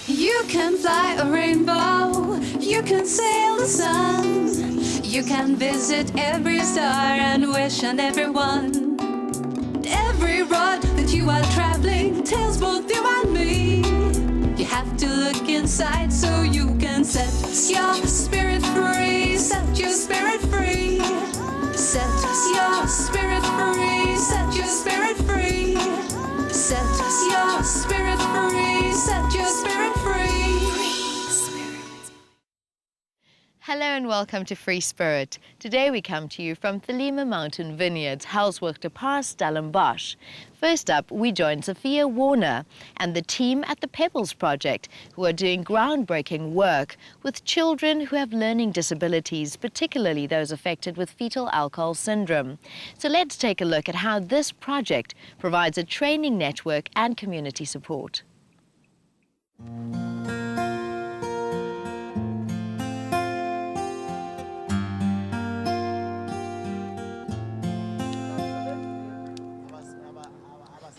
You can fly a rainbow, you can sail the sun, you can visit every star and wish on everyone. Every road that you are traveling tells both you and me. You have to look inside so you can set your spirit free. Set your spirit free. Set your spirit free. Set your spirit free. Set your spirit free. Set your spirit free. Hello and welcome to Free Spirit. Today we come to you from Thelema Mountain Vineyards, Helswerk de Pas, Stellenbosch. First up, we join Sophia Warner and the team at the Pebbles Project, who are doing groundbreaking work with children who have learning disabilities, particularly those affected with fetal alcohol syndrome. So let's take a look at how this project provides a training network and community support.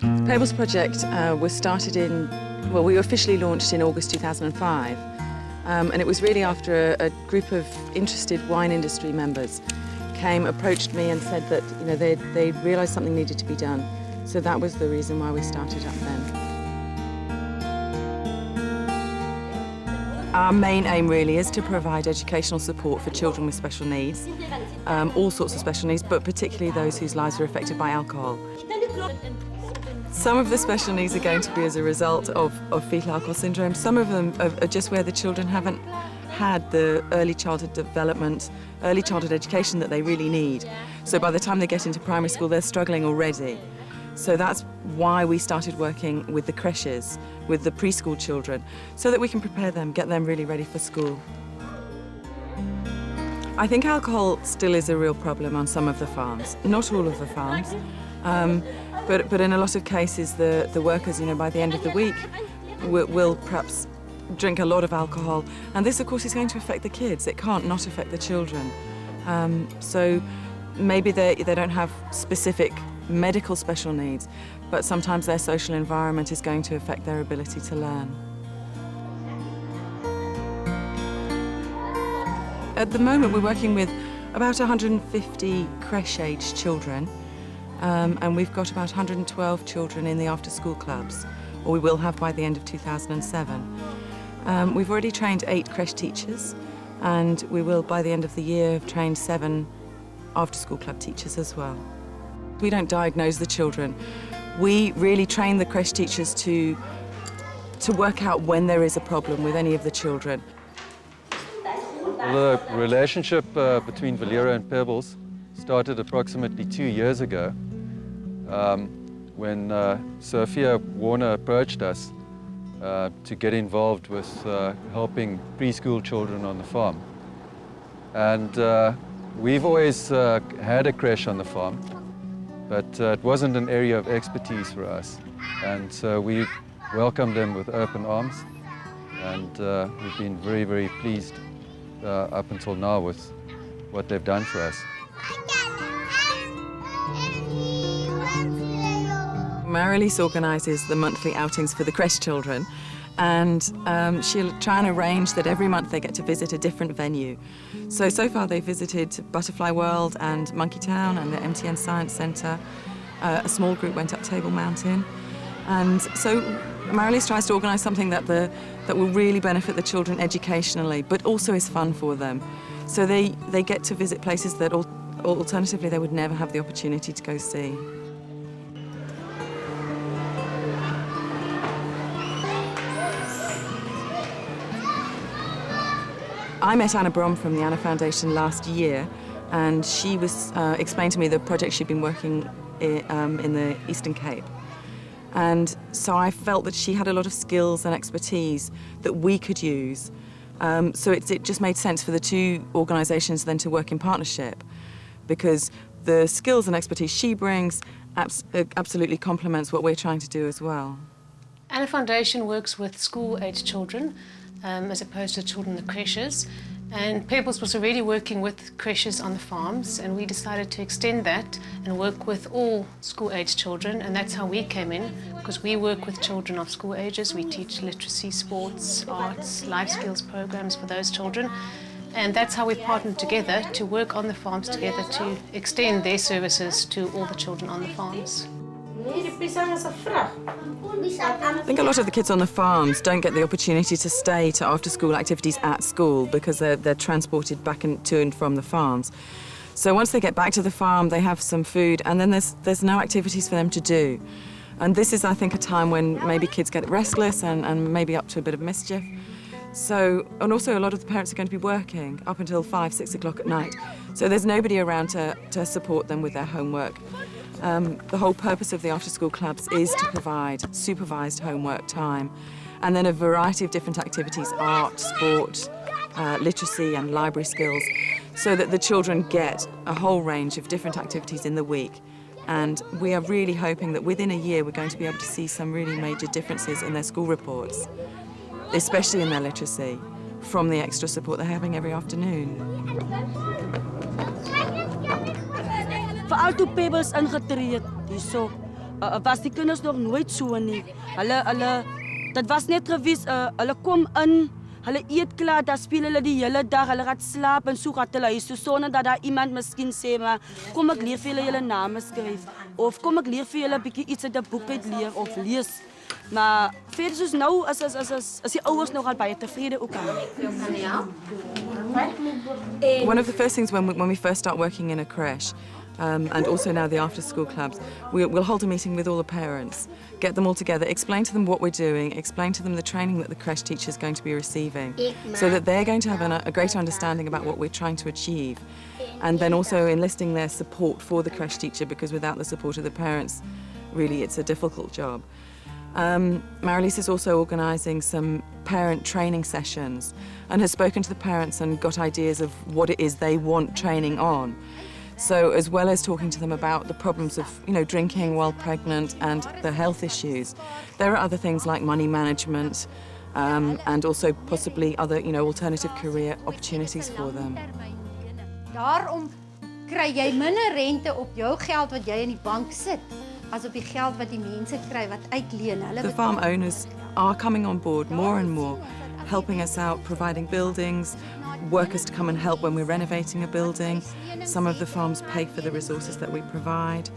The Pebbles Project was started we officially launched in August 2005, and it was really after a group of interested wine industry members approached me and said that they realised something needed to be done. So that was the reason why we started up then. Our main aim really is to provide educational support for children with special needs, all sorts of special needs, but particularly those whose lives are affected by alcohol. Some of the special needs are going to be as a result of fetal alcohol syndrome. Some of them are just where the children haven't had the early childhood development, early childhood education that they really need. So by the time they get into primary school, they're struggling already. So that's why we started working with the creches, with the preschool children, so that we can prepare them, get them really ready for school. I think alcohol still is a real problem on some of the farms, not all of the farms. But in a lot of cases, the workers, by the end of the week, will perhaps drink a lot of alcohol. And this, of course, is going to affect the kids. It can't not affect the children. So maybe they don't have specific medical special needs, but sometimes their social environment is going to affect their ability to learn. At the moment, we're working with about 150 creche-age children. And we've got about 112 children in the after-school clubs, or we will have by the end of 2007. We've already trained 8 creche teachers, and we will, by the end of the year, have trained 7 after-school club teachers as well. We don't diagnose the children. We really train the creche teachers to work out when there is a problem with any of the children. The relationship between Valera and Pebbles started approximately 2 years ago when Sophia Warner approached us to get involved with helping preschool children on the farm. And we've always had a creche on the farm, but it wasn't an area of expertise for us. And so we welcomed them with open arms, and we've been very, very pleased up until now with what they've done for us. Marilise organises the monthly outings for the creche children, and she'll try and arrange that every month they get to visit a different venue. So far they've visited Butterfly World and Monkey Town and the MTN Science Centre. A small group went up Table Mountain. And so Marilise tries to organise something that will really benefit the children educationally, but also is fun for them. So they get to visit places that alternatively they would never have the opportunity to go see. I met Anna Brom from the Anna Foundation last year, and she was explained to me the project she'd been working in the Eastern Cape. And so I felt that she had a lot of skills and expertise that we could use. So it just made sense for the two organisations then to work in partnership, because the skills and expertise she brings absolutely complements what we're trying to do as well. Anna Foundation works with school-age children as opposed to children in the creches, And Pebbles was already working with creches on the farms, and we decided to extend that and work with all school-age children, and that's how we came in, because we work with children of school ages. We teach literacy, sports, arts, life skills programs for those children, and that's how we partnered together to work on the farms together to extend their services to all the children on the farms. I think a lot of the kids on the farms don't get the opportunity to stay to after-school activities at school because they're transported back to and from the farms. So once they get back to the farm, they have some food, and then there's no activities for them to do. And this is, I think, a time when maybe kids get restless and maybe up to a bit of mischief. So, and also a lot of the parents are going to be working up until 5, 6 o'clock at night. So there's nobody around to support them with their homework. The whole purpose of the after-school clubs is to provide supervised homework time, and then a variety of different activities, art, sport, literacy and library skills, so that the children get a whole range of different activities in the week. And we are really hoping that within a year we're going to be able to see some really major differences in their school reports, especially in their literacy, from the extra support they're having every afternoon. Veral toe Pebbles ingetree het hierso, was die kinders nog nooit so nie. Dit was net gewees, hulle kom in, hulle eet klaar, dan speel hulle die hele dag, hulle gaan slaap en so gaan hulle huis toe, sonder dat daar iemand miskien sê, maar kom ek leer vir julle name skryf, of kom ek leer vir julle 'n bietjie iets uit 'n boek uit leer of lees. Maar verder soos nou, as die ouers nog al baie tevrede ook aan. One of the first things when we first start working in a creche, and also now the after-school clubs, we'll hold a meeting with all the parents, get them all together, explain to them what we're doing, explain to them the training that the creche teacher is going to be receiving, so that they're going to have a greater understanding about what we're trying to achieve, and then also enlisting their support for the creche teacher, because without the support of the parents, really it's a difficult job. Marilise is also organising some parent training sessions and has spoken to the parents and got ideas of what it is they want training on. So as well as talking to them about the problems of, drinking while pregnant and the health issues, there are other things like money management, and also possibly other, alternative career opportunities for them. Daarom kry jy minder rente op jou geld wat jy in die bank sit, as op die geld wat die mense kry wat uitleen. The farm owners are coming on board more and more, helping us out, providing buildings, workers to come and help when we're renovating a building. Some of the farms pay for the resources that we provide.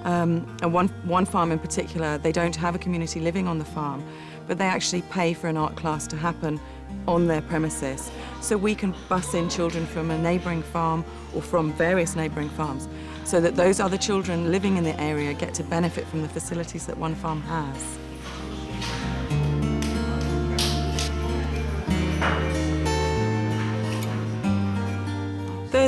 And one farm in particular, they don't have a community living on the farm, but they actually pay for an art class to happen on their premises. So we can bus in children from a neighbouring farm or from various neighbouring farms, so that those other children living in the area get to benefit from the facilities that one farm has.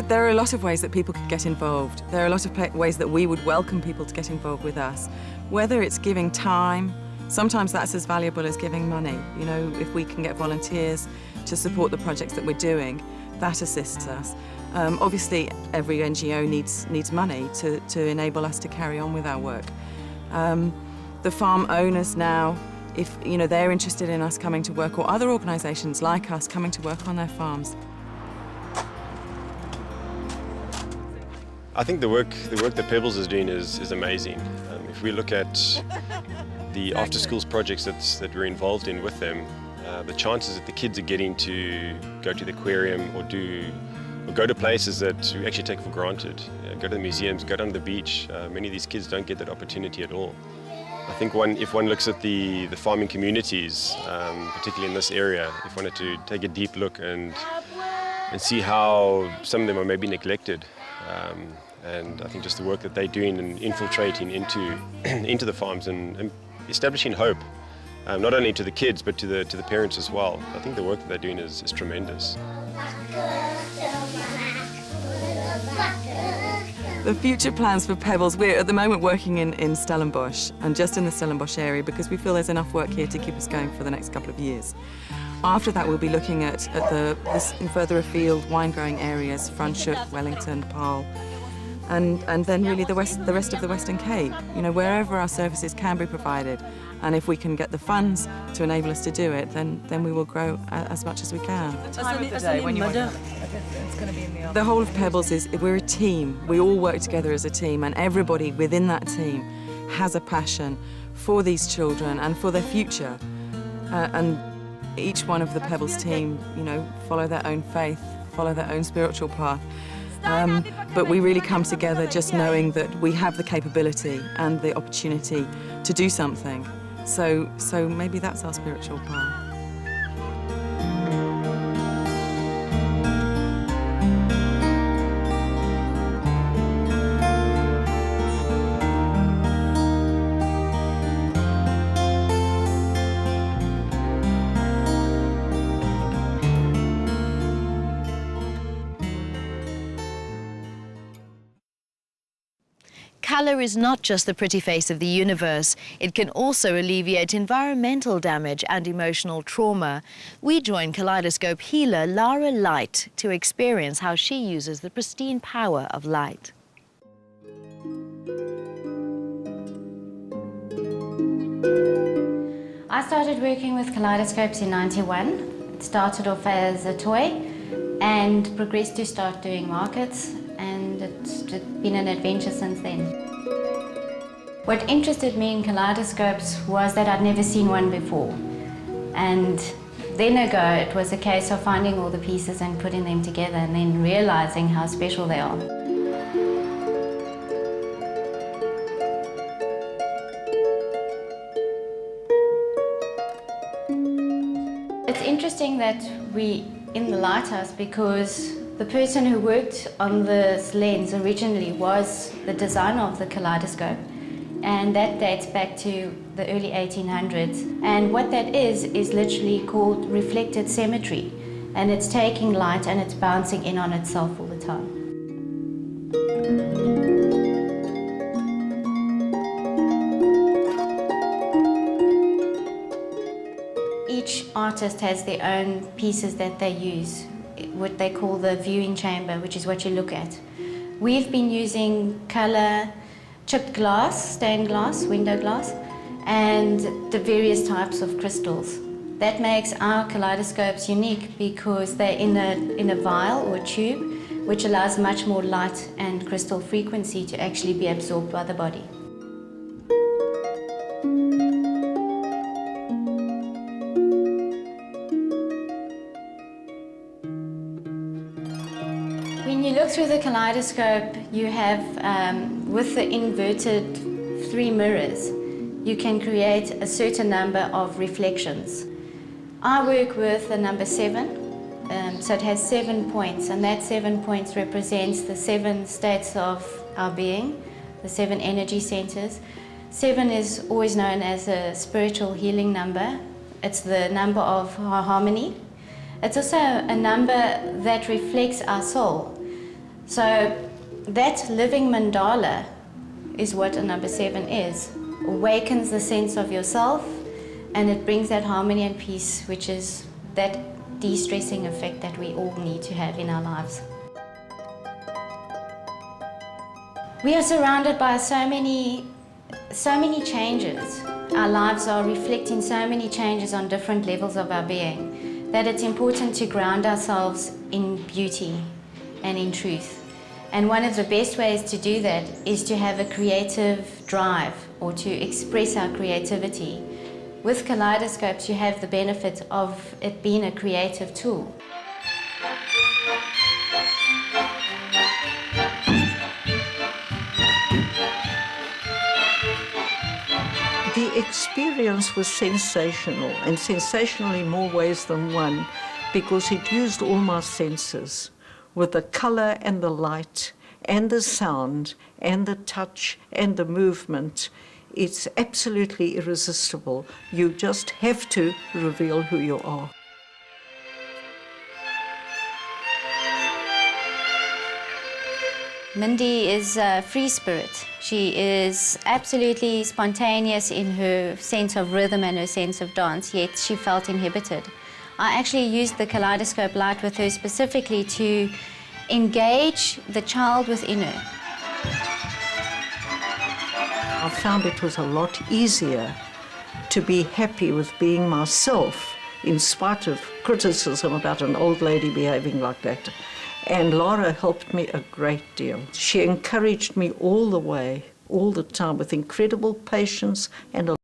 There are a lot of ways that people could get involved. There are a lot of ways that we would welcome people to get involved with us. Whether it's giving time, sometimes that's as valuable as giving money. If we can get volunteers to support the projects that we're doing, that assists us. Obviously, every NGO needs money to enable us to carry on with our work. The farm owners now, if they're interested in us coming to work, or other organisations like us coming to work on their farms. I think the work that Pebbles is doing is amazing. If we look at the after-schools projects that we're involved in with them, the chances that the kids are getting to go to the aquarium or go to places that we actually take for granted, go to the museums, go down to the beach, many of these kids don't get that opportunity at all. I think if one looks at the farming communities, particularly in this area, if one had to take a deep look and see how some of them are maybe neglected. And I think just the work that they're doing and infiltrating into the farms and establishing hope, not only to the kids but to the parents as well. I think the work that they're doing is tremendous. The future plans for Pebbles, we're at the moment working in Stellenbosch, and just in the Stellenbosch area, because we feel there's enough work here to keep us going for the next couple of years. After that, we'll be looking at the further afield wine growing areas, Franschhoek, Wellington, Paarl. and then really the rest of the Western Cape, you know, wherever our services can be provided. And if we can get the funds to enable us to do it, then we will grow as much as we can. Time of the day when you want to The whole of Pebbles we're a team. We all work together as a team, and everybody within that team has a passion for these children and for their future. And each one of the Pebbles team, you know, follow their own faith, follow their own spiritual path. But we really come together just knowing that we have the capability and the opportunity to do something. So maybe that's our spiritual path. Colour is not just the pretty face of the universe. It can also alleviate environmental damage and emotional trauma. We join Kaleidoscope healer Lara Light to experience how she uses the pristine power of light. I started working with kaleidoscopes in '91. It started off as a toy and progressed to start doing markets, and it's been an adventure since then. What interested me in kaleidoscopes was that I'd never seen one before. And then ago, it was a case of finding all the pieces and putting them together and then realizing how special they are. It's interesting that we're in the lighthouse because the person who worked on this lens originally was the designer of the kaleidoscope, and that dates back to the early 1800s. And what that is literally called reflected symmetry, and it's taking light and it's bouncing in on itself all the time. Each artist has their own pieces that they use, what they call the viewing chamber, which is what you look at. We've been using colour, chipped glass, stained glass, window glass, and the various types of crystals. That makes our kaleidoscopes unique because they're in a vial or a tube, which allows much more light and crystal frequency to actually be absorbed by the body. When you look through the kaleidoscope, you have, with the inverted 3 mirrors, you can create a certain number of reflections. I work with the number 7, so it has 7 points, and that 7 points represents the 7 states of our being, the 7 energy centers. 7 is always known as a spiritual healing number. It's the number of harmony. It's also a number that reflects our soul. So that living mandala is what a number 7 is. Awakens the sense of yourself, and it brings that harmony and peace, which is that de-stressing effect that we all need to have in our lives. We are surrounded by so many changes. Our lives are reflecting so many changes on different levels of our being that it's important to ground ourselves in beauty and in truth. And one of the best ways to do that is to have a creative drive or to express our creativity. With kaleidoscopes, you have the benefit of it being a creative tool. The experience was sensational, and sensational in more ways than one, because it used all my senses, with the colour and the light and the sound and the touch and the movement. It's absolutely irresistible. You just have to reveal who you are. Mindy is a free spirit. She is absolutely spontaneous in her sense of rhythm and her sense of dance, yet she felt inhibited. I actually used the kaleidoscope light with her specifically to engage the child within her. I found it was a lot easier to be happy with being myself in spite of criticism about an old lady behaving like that. And Laura helped me a great deal. She encouraged me all the way, all the time, with incredible patience and a